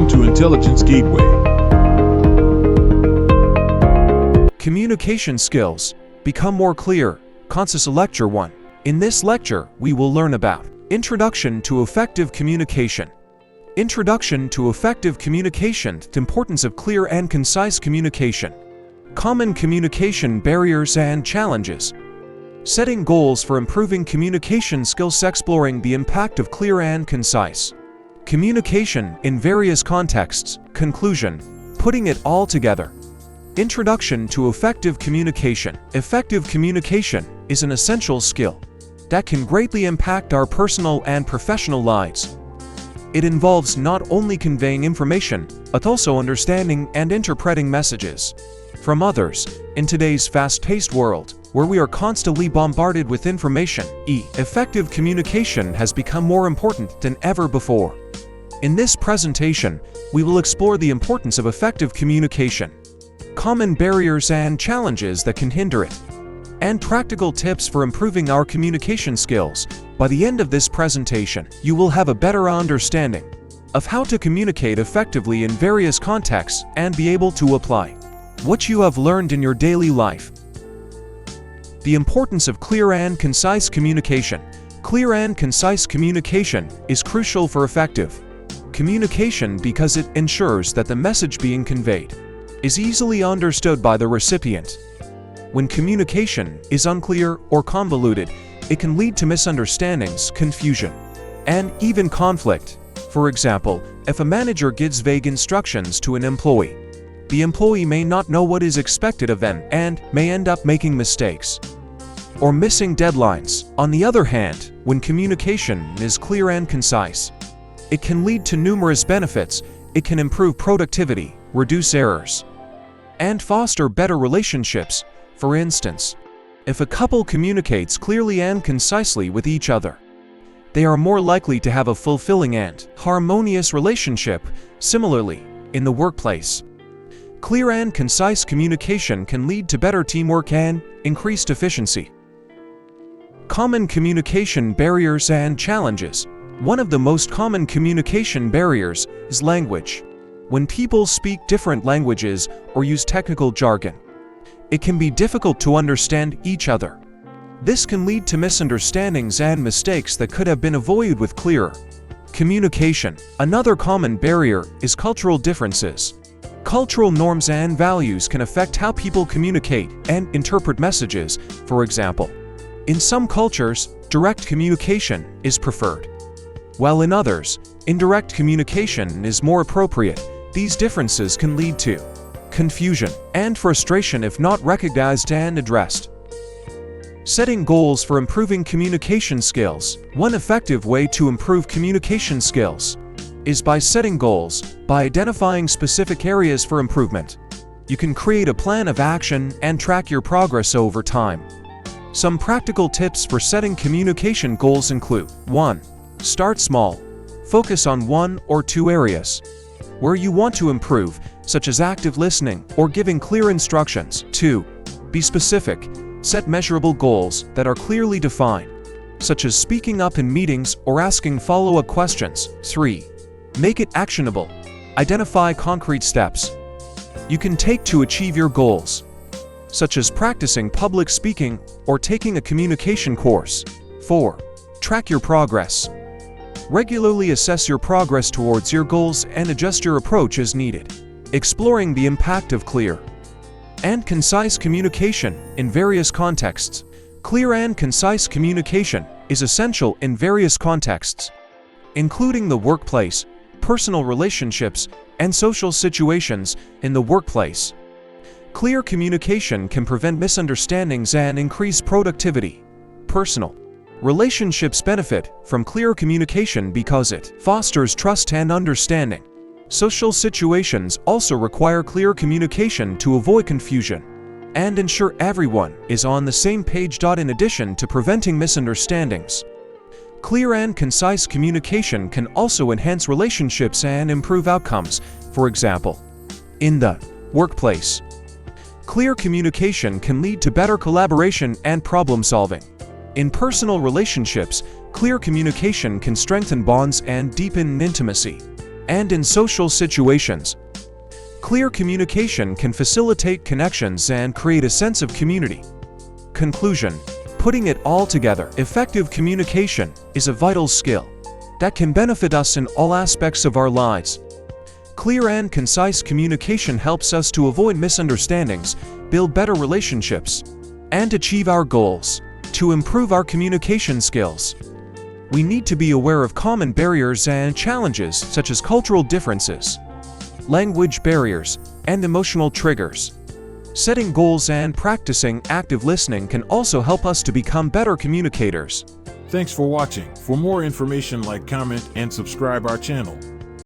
Welcome to Intelligence Gateway. Communication skills become more clear. Concise Lecture 1. In this lecture, we will learn about Introduction to Effective Communication. Introduction to Effective Communication, the importance of clear and concise communication. Common communication barriers and challenges. Setting goals for improving communication skills, exploring the impact of clear and concise communication in various contexts. Conclusion. Putting it all together. Introduction to Effective Communication. Effective communication is an essential skill that can greatly impact our personal and professional lives. It involves not only conveying information, but also understanding and interpreting messages from others. In today's fast-paced world, where we are constantly bombarded with information, effective communication has become more important than ever before. In this presentation, we will explore the importance of effective communication, common barriers and challenges that can hinder it, and practical tips for improving our communication skills. By the end of this presentation, you will have a better understanding of how to communicate effectively in various contexts and be able to apply what you have learned in your daily life. The importance of clear and concise communication. Clear and concise communication is crucial for effective communication because it ensures that the message being conveyed is easily understood by the recipient. When communication is unclear or convoluted, it can lead to misunderstandings, confusion, and even conflict. For example, if a manager gives vague instructions to an employee, the employee may not know what is expected of them and may end up making mistakes or missing deadlines. On the other hand, when communication is clear and concise, it can lead to numerous benefits. It can improve productivity, reduce errors, and foster better relationships. For instance, if a couple communicates clearly and concisely with each other, they are more likely to have a fulfilling and harmonious relationship. Similarly, in the workplace, clear and concise communication can lead to better teamwork and increased efficiency. Common communication barriers and challenges. One of the most common communication barriers is language. When people speak different languages or use technical jargon, it can be difficult to understand each other. This can lead to misunderstandings and mistakes that could have been avoided with clearer communication. Another common barrier is cultural differences. Cultural norms and values can affect how people communicate and interpret messages. For example, in some cultures, direct communication is preferred, while in others, indirect communication is more appropriate. These differences can lead to confusion and frustration if not recognized and addressed. Setting goals for improving communication skills. One effective way to improve communication skills is by setting goals. By identifying specific areas for improvement, you can create a plan of action and track your progress over time. Some practical tips for setting communication goals include: 1. Start small. Focus on 1 or 2 areas where you want to improve, such as active listening or giving clear instructions. 2. Be specific. Set measurable goals that are clearly defined, such as speaking up in meetings or asking follow-up questions. 3. Make it actionable. Identify concrete steps you can take to achieve your goals, such as practicing public speaking or taking a communication course. 4. Track your progress. Regularly assess your progress towards your goals and adjust your approach as needed. Exploring the impact of clear and concise communication in various contexts. Clear and concise communication is essential in various contexts, including the workplace, personal relationships, and social situations. In the workplace, clear communication can prevent misunderstandings and increase productivity. Personal relationships benefit from clear communication because it fosters trust and understanding. Social situations also require clear communication to avoid confusion and ensure everyone is on the same page. In addition to preventing misunderstandings, clear and concise communication can also enhance relationships and improve outcomes. For example, in the workplace, clear communication can lead to better collaboration and problem solving. In personal relationships, clear communication can strengthen bonds and deepen intimacy. and in social situations. Clear communication can facilitate connections and create a sense of community. Conclusion: putting it all together, effective communication is a vital skill that can benefit us in all aspects of our lives. Clear and concise communication helps us to avoid misunderstandings, build better relationships, and achieve our goals. To improve our communication skills, we need to be aware of common barriers and challenges such as cultural differences, language barriers, and emotional triggers. Setting goals and practicing active listening can also help us to become better communicators. Thanks for watching. For more information, like, comment, and subscribe our channel.